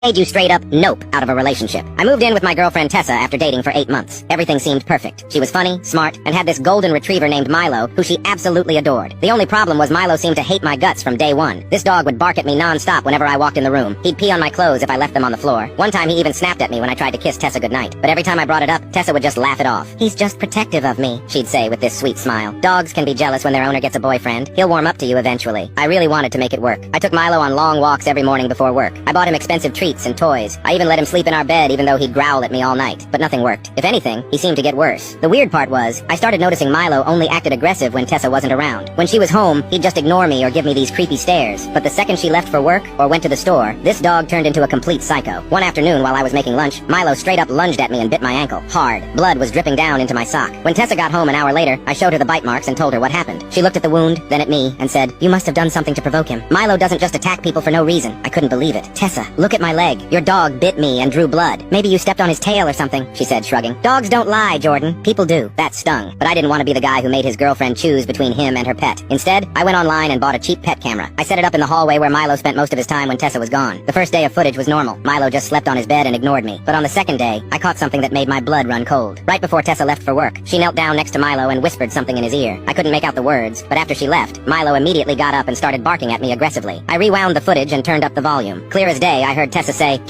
Made you straight up nope out of a relationship. I moved in with my girlfriend Tessa after dating for 8 months. Everything seemed perfect. She was funny, smart, and had this golden retriever named Milo, who she absolutely adored. The only problem was Milo seemed to hate my guts from day one. This dog would bark at me non-stop whenever I walked in the room. He'd pee on my clothes if I left them on the floor. One time he even snapped at me when I tried to kiss Tessa goodnight. But every time I brought it up, Tessa would just laugh it off. "He's just protective of me," she'd say with this sweet smile. Dogs can be jealous when their owner gets a boyfriend. He'll warm up to you eventually. I really wanted to make it work. I took Milo on long walks every morning before work. I bought him expensive treats and toys. I even let him sleep in our bed even though he'd growl at me all night. But nothing worked. If anything, he seemed to get worse. The weird part was, I started noticing Milo only acted aggressive when Tessa wasn't around. When she was home, he'd just ignore me or give me these creepy stares. But the second she left for work or went to the store, this dog turned into a complete psycho. One afternoon while I was making lunch, Milo straight up lunged at me and bit my ankle. Hard. Blood was dripping down into my sock. When Tessa got home an hour later, I showed her the bite marks and told her what happened. She looked at the wound, then at me, and said, "You must have done something to provoke him. Milo doesn't just attack people for no reason." I couldn't believe it. "Tessa, look at my leg. Your dog bit me and drew blood. Maybe you stepped on his tail or something," she said, shrugging. "Dogs don't lie, Jordan. People do." That stung. But I didn't want to be the guy who made his girlfriend choose between him and her pet. Instead, I went online and bought a cheap pet camera. I set it up in the hallway where Milo spent most of his time when Tessa was gone. The first day of footage was normal. Milo just slept on his bed and ignored me. But on the second day, I caught something that made my blood run cold. Right before Tessa left for work, she knelt down next to Milo and whispered something in his ear. I couldn't make out the words, but after she left, Milo immediately got up and started barking at me aggressively. I rewound the footage and turned up the volume. Clear as day, I heard Tessa say,